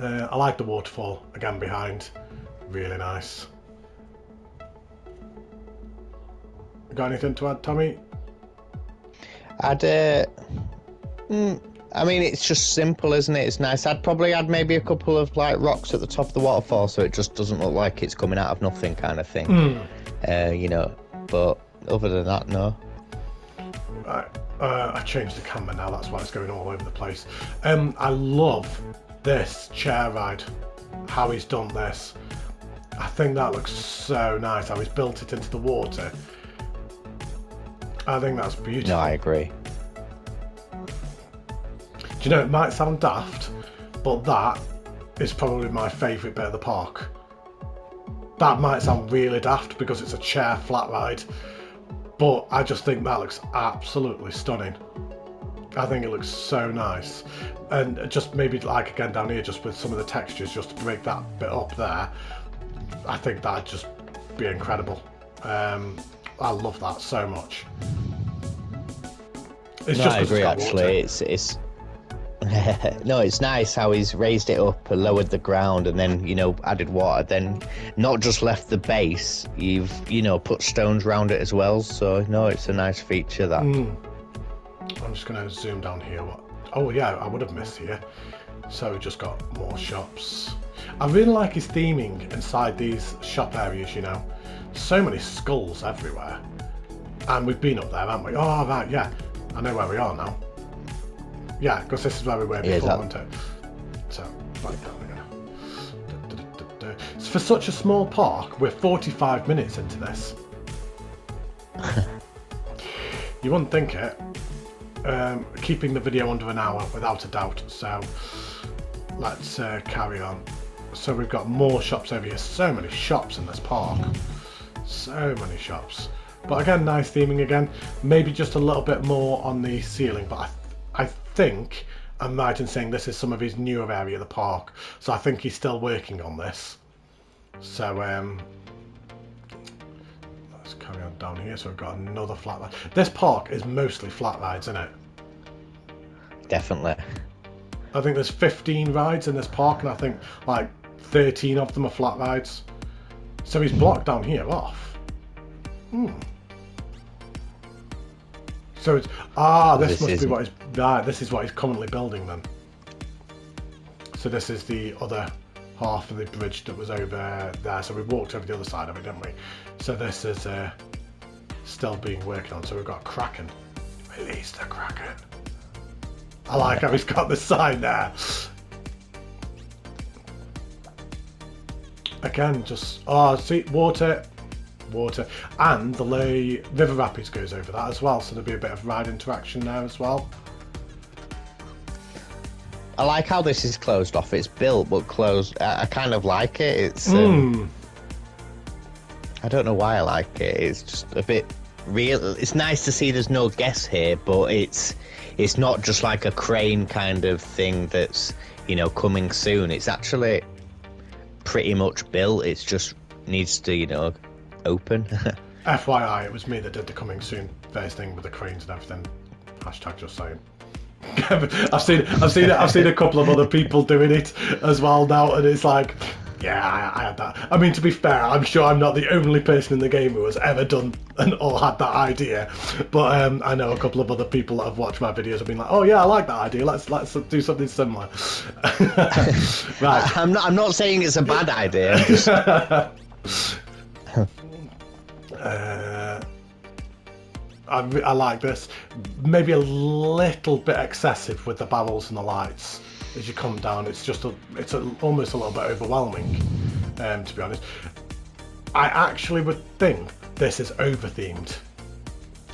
I like the waterfall again behind. Really nice. Got anything to add, Tommy? I mean, it's just simple, isn't it? It's nice. I'd probably add maybe a couple of like rocks at the top of the waterfall, so it just doesn't look like it's coming out of nothing, kind of thing. You know. But other than that, no. Right. I changed the camera now. That's why it's going all over the place. I love this chair ride. How he's done this. I think that looks so nice. How he's built it into the water. I think that's beautiful. No, I agree. Do you know, it might sound daft, but that is probably my favourite bit of the park. That might sound really daft because it's a chair flat ride, but I just think that looks absolutely stunning. I think it looks so nice. And just maybe like again down here, just with some of the textures, just to break that bit up there, I think that'd just be incredible. I love that so much. It's no, just I agree. Actually, it's no, it's nice how he's raised it up, lowered the ground, and then added water. Then not just left the base. You've put stones around it as well. So no, it's a nice feature that. I'm just gonna zoom down here. Oh yeah, I would have missed here. So we just got more shops. I really like his theming inside these shop areas. So many skulls everywhere, and we've been up there, haven't we? Oh right, yeah, I know where we are now. Yeah, because this is where we were before, wasn't it? So right, there we go. For such a small park, we're 45 minutes into this. You wouldn't think it. Keeping the video under an hour without a doubt. So let's carry on. So we've got more shops over here. So many shops in this park. So many shops. But again, nice theming again. Maybe just a little bit more on the ceiling. But I think I'm right in saying this is some of his newer area of the park. So I think he's still working on this. So let's carry on down here. So we've got another flat ride. This park is mostly flat rides, isn't it? Definitely. I think there's 15 rides in this park, and I think like 13 of them are flat rides. So he's blocked down here off. So it's this must be what he's this is what he's currently building then. So this is the other half of the bridge that was over there. So we walked over the other side of it, didn't we? So this is still being worked on. So we've got Kraken. Release the Kraken. I like how he's got the sign there. Again, just see, water, and the river rapids goes over that as well. So there'll be a bit of ride interaction there as well. I like how this is closed off. It's built but closed. I kind of like it. It's I don't know why I like it. It's just a bit real. It's nice to see there's no guests here, but it's not just like a crane kind of thing that's coming soon. It's actually pretty much built. It's just needs to open. FYI, it was me that did the coming soon first thing with the cranes and everything. Hashtag just saying. I've seen a couple of other people doing it as well now, and it's like, yeah, I had that. I mean, to be fair, I'm sure I'm not the only person in the game who has ever done or had that idea, but I know a couple of other people that have watched my videos have been like, oh yeah, I like that idea. Let's do something similar. Right. I'm not saying it's a bad idea. I'm just... I like this. Maybe a little bit excessive with the barrels and the lights as you come down. It's just almost a little bit overwhelming, to be honest. I actually would think this is over themed,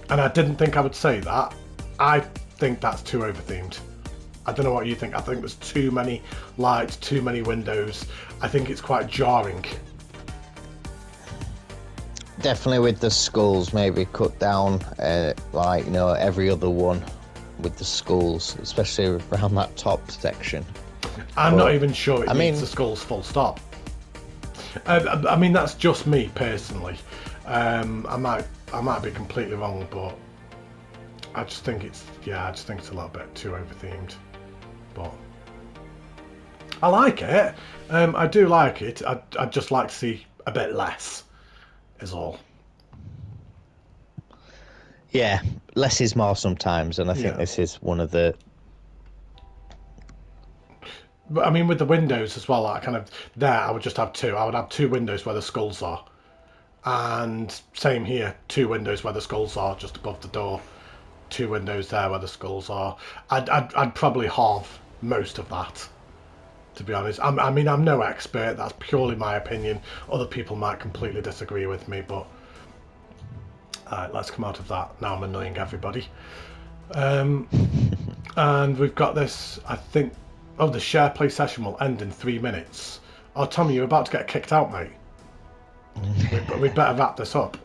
and I didn't think I would say that. I think that's too over themed. I don't know what you think. I think there's too many lights, too many windows. I think it's quite jarring. Definitely with the skulls, maybe cut down, like, you know, every other one with the skulls, especially around that top section. I'm not even sure it needs the skulls full stop. I mean, that's just me personally. I might be completely wrong, but I just think it's a little bit too over themed. But I like it. I do like it. I'd just like to see a bit less. Is all. Yeah, less is more sometimes, and I think this is one of the... But I mean, with the windows as well, like I would just have two. I would have two windows where the skulls are, and same here, two windows where the skulls are just above the door, two windows there where the skulls are. I'd probably halve most of that, to be honest. I mean, I'm no expert. That's purely my opinion. Other people might completely disagree with me, but let's come out of that. Now I'm annoying everybody. And we've got this, I think... Oh, the share play session will end in 3 minutes. Oh, Tommy, you're about to get kicked out, mate. We'd better wrap this up.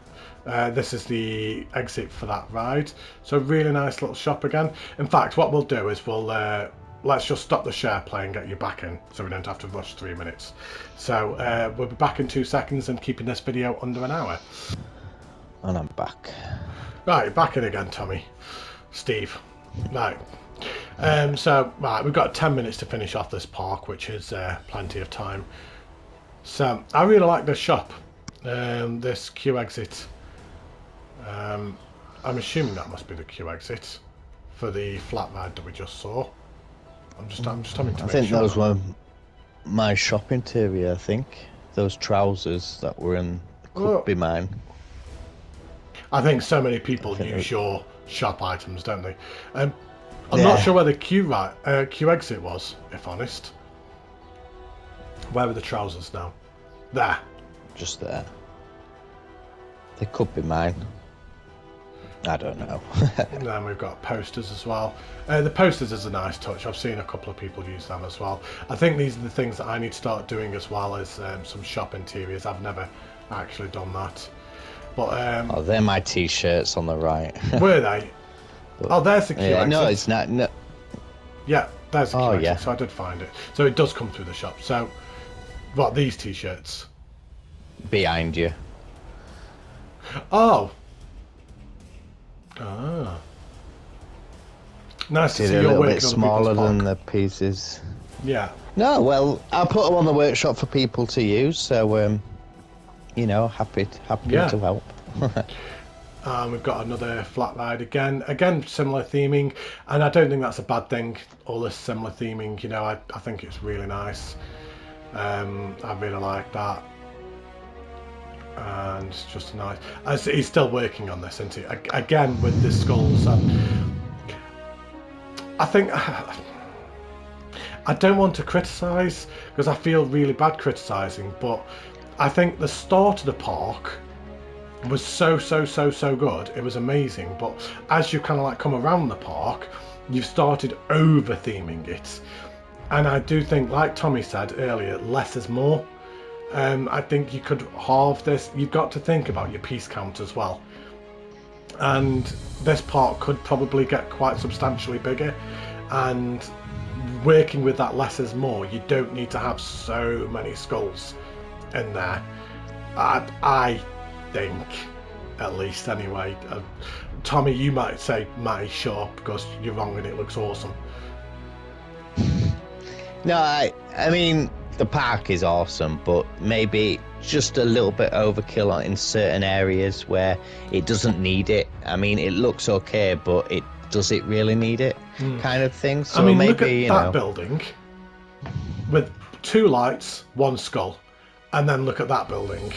This is the exit for that ride. So really nice little shop again. In fact, what we'll do is let's just stop the share play and get you back in, so we don't have to rush 3 minutes. So we'll be back in 2 seconds and keeping this video under an hour. And I'm back. Right, back in again, Tommy. Steve. Right. Right, we've got 10 minutes to finish off this park, which is plenty of time. So I really like this shop, this queue exit. I'm assuming that must be the queue exit for the flat ride that we just saw. I'm just having to make sure. I think those were my shopping area. I think those trousers that were in could be mine. I think so many people use your shop items, don't they? I'm not sure where the queue exit was, if honest. Where are the trousers now? There. Just there. They could be mine. I don't know. And then we've got posters as well. The posters is a nice touch. I've seen a couple of people use them as well. I think these are the things that I need to start doing as well as some shop interiors. I've never actually done that. But oh, they're my t-shirts on the right. Were they? Oh, there's the queue exit. No, it's not. No. Yeah, there's the queue exit. So I did find it. So it does come through the shop. So, what, these t-shirts? Behind you. Oh. Ah. Nice to see a you're little working bit on smaller the than the pieces. Yeah. No, well, I put them on the workshop for people to use, so you know, happy to help. We've got another flat ride again similar theming, and I don't think that's a bad thing, all this similar theming, you know. I think it's really nice. I really like that, and it's just nice. He's still working on this, isn't he? Again with the skulls. I think I don't want to criticise because I feel really bad criticising, but I think the start of the park was so good. It was amazing, but as you kind of like come around the park, you've started over theming it, and I do think, like Tommy said earlier, less is more. I think you could halve this. You've got to think about your piece count as well, and this park could probably get quite substantially bigger, and working with that less is more. You don't need to have so many skulls in there. I think, at least anyway. Tommy, you might say, Matty, shut up, because you're wrong and it looks awesome. No, I mean, the park is awesome, but maybe just a little bit overkill in certain areas where it doesn't need it. I mean, it looks okay, but does it really need it? Kind of thing. So I mean, maybe, look at that building with 2 lights, 1 skull, and then look at that building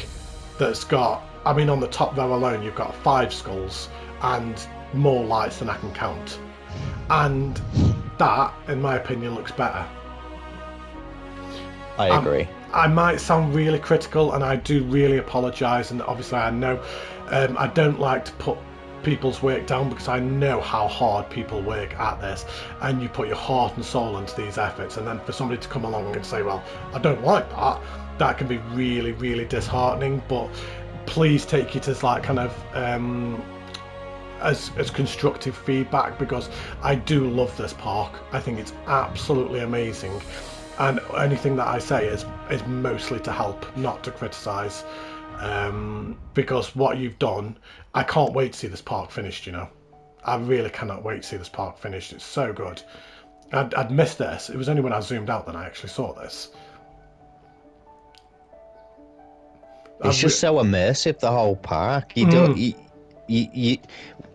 that's got, I mean, on the top row alone, you've got 5 skulls and more lights than I can count. And that, in my opinion, looks better. I agree. I might sound really critical, and I do really apologise. And obviously, I know I don't like to put people's work down, because I know how hard people work at this, and you put your heart and soul into these efforts, and then for somebody to come along and say, well, I don't like that, that can be really, really disheartening. But please take it as like kind of as constructive feedback, because I do love this park. I think it's absolutely amazing. And anything that I say is mostly to help, not to criticise, because what you've done, I can't wait to see this park finished, you know. I really cannot wait to see this park finished. It's so good. I'd missed this. It was only when I zoomed out that I actually saw this. It's just so immersive, the whole park. You don't... You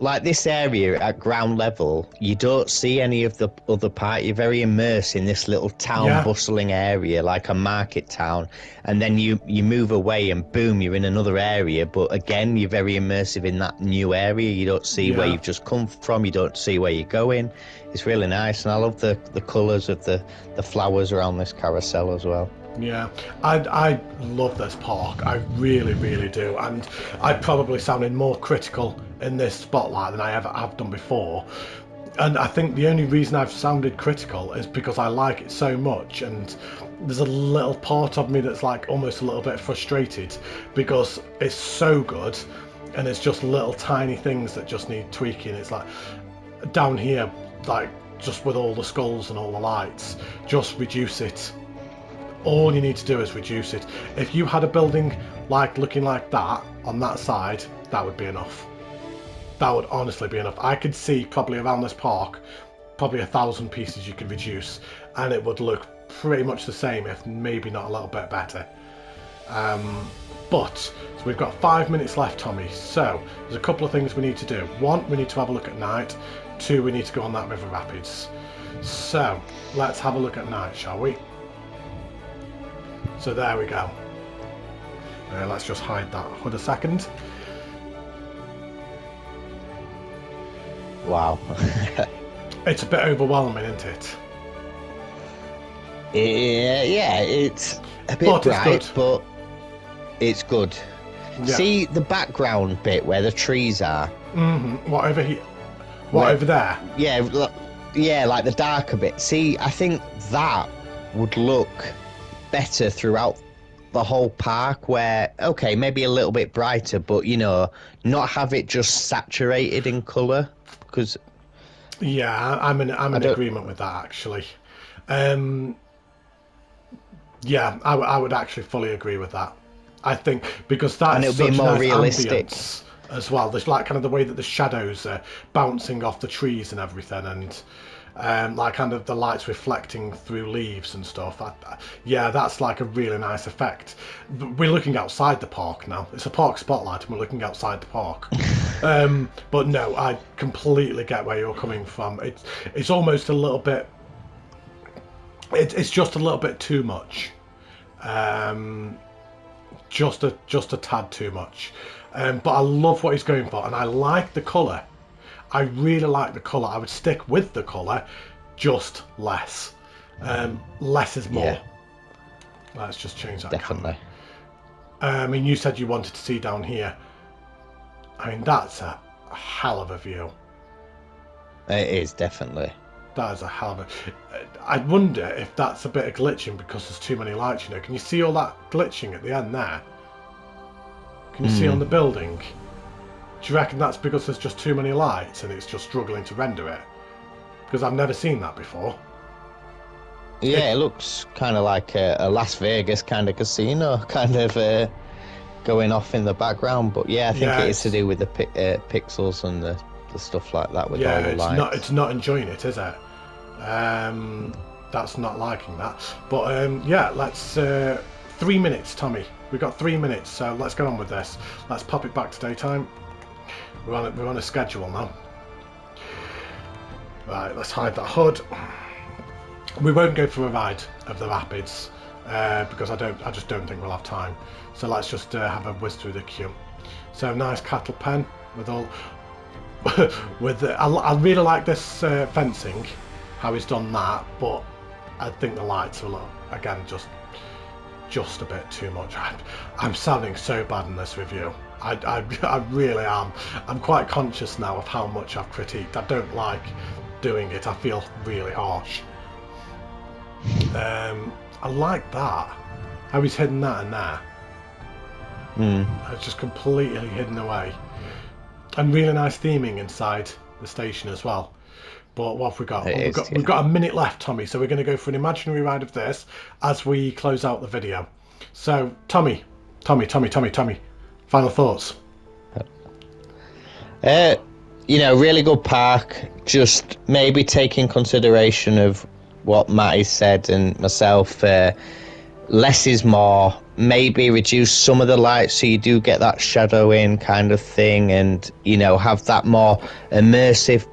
like this area at ground level, you don't see any of the other part. You're very immersed in this little town, bustling area, like a market town, and then you move away and boom, you're in another area. But again, you're very immersive in that new area. You don't see where you've just come from. You don't see where you're going. It's really nice, and I love the colours of the flowers around this carousel as well. Yeah, I love this park. I really, really do. And I probably sounded more critical in this spotlight than I ever have done before. And I think the only reason I've sounded critical is because I like it so much. And there's a little part of me that's like almost a little bit frustrated, because it's so good and it's just little tiny things that just need tweaking. It's like down here, like just with all the skulls and all the lights, just reduce it. All you need to do is reduce it. If you had a building like looking like that on that side, that would be enough. That would honestly be enough. I could see probably around this park, probably 1,000 pieces you could reduce, and it would look pretty much the same, if maybe not a little bit better. So we've got 5 minutes left, Tommy. So there's a couple of things we need to do. 1, we need to have a look at night. 2, we need to go on that river rapids. So let's have a look at night, shall we? So there we go. Let's just hide that for a second. Wow. It's a bit overwhelming, isn't it? Yeah, it's a bit bright, but it's good. Yeah. See the background bit where the trees are? Over there? Yeah, like the darker bit. See, I think that would look better throughout the whole park, where okay, maybe a little bit brighter, but you know, not have it just saturated in colour. Because I'm in agreement with that, actually. Yeah, I would actually fully agree with that. I think because that's such be more nice realistic ambience as well. There's like kind of the way that the shadows are bouncing off the trees and everything, and like kind of the lights reflecting through leaves and stuff. Yeah, that's like a really nice effect. We're looking outside the park now. It's a park spotlight and we're looking outside the park. But no, I completely get where you're coming from. It's almost a little bit, it's just a little bit too much. Just a tad too much. But I love what he's going for, and I like the colour. I really like the colour. I would stick with the colour, just less. Less is more. Yeah. Let's just change that. Definitely. I mean, you said you wanted to see down here. I mean, that's a hell of a view. It is, definitely. That is a hell of a... I wonder if that's a bit of glitching because there's too many lights, you know. Can you see all that glitching at the end there? Can you see on the building? Do you reckon that's because there's just too many lights and it's just struggling to render it? Because I've never seen that before. Yeah, it looks kind of like a Las Vegas kind of casino, kind of going off in the background. But yeah, I think it is to do with the pixels and the the stuff like that with Yeah, all the lights. it's not enjoying it, is it? That's not liking that. But yeah, let's 3 minutes, Tommy. We've got 3 minutes, so let's get on with this. Let's pop it back to daytime. We're on a schedule now. Right, let's hide that hood. We won't go for a ride of the rapids because I just don't think we'll have time. So let's just have a whiz through the queue. So nice cattle pen with all. I really like this fencing, how he's done that, but I think the lights are again just a bit too much. I'm sounding so bad in this review. I really am. I'm quite conscious now of how much I've critiqued. I don't like doing it. I feel really harsh. I like that. How he's hidden that in there. It's just completely hidden away. And really nice theming inside the station as well. But what have we got? We've got a minute left, Tommy. So we're going to go for an imaginary ride of this as we close out the video. So, Tommy. Final thoughts? Really good park. Just maybe take in consideration of what Matty said and myself. Less is more. Maybe reduce some of the lights so you do get that shadowing kind of thing, and have that more immersive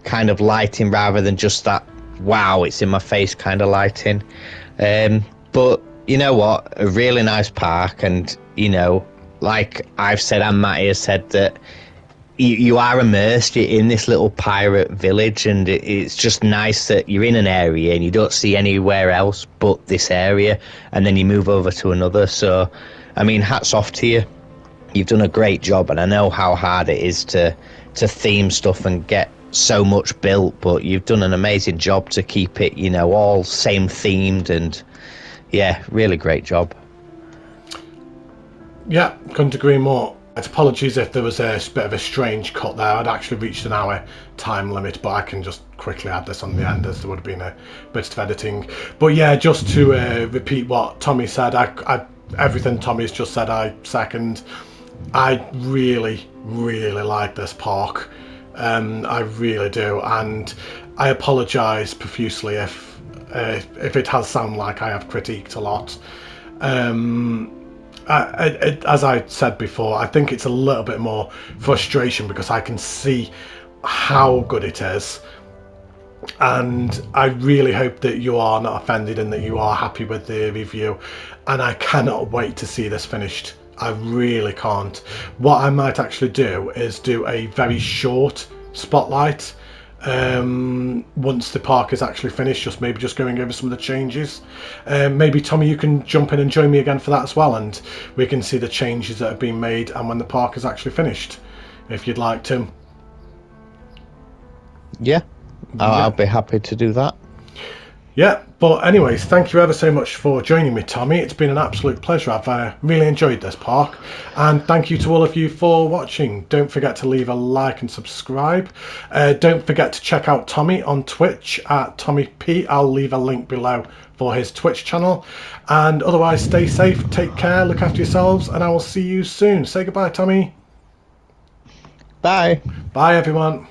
kind of lighting rather than just that wow, it's in my face kind of lighting. But you know what? A really nice park, and like I've said and Matty has said, that you are immersed in this little pirate village, and it's just nice that you're in an area and you don't see anywhere else but this area, and then you move over to another. So, I mean, hats off to you. You've done a great job, and I know how hard it is to theme stuff and get so much built, but you've done an amazing job to keep it, all same themed, and yeah, really great job. Yeah, couldn't agree more. Apologies if there was a bit of a strange cut there. I'd actually reached an hour time limit, but I can just quickly add this on the end as there would have been a bit of editing. But yeah, just to repeat what Tommy said, everything Tommy's just said I second. I really like this park. I really do, and I apologise profusely if it has sounded like I have critiqued a lot. As I said before, I think it's a little bit more frustration because I can see how good it is, and I really hope that you are not offended and that you are happy with the review, and I cannot wait to see this finished. I really can't. What I might actually do is do a very short spotlight once the park is actually finished, just going over some of the changes. Maybe Tommy, you can jump in and join me again for that as well, and we can see the changes that have been made and when the park is actually finished, if you'd like to. Yeah, I'll be happy to do that. Yeah, but anyways, thank you ever so much for joining me, Tommy. It's been an absolute pleasure. I've really enjoyed this park, and thank you to all of you for watching. Don't forget to leave a like and subscribe. Don't forget to check out Tommy on Twitch at Tommy P. I'll leave a link below for his Twitch channel. And otherwise, stay safe, take care, look after yourselves, and I will see you soon. Say goodbye, Tommy. Bye. Bye, everyone.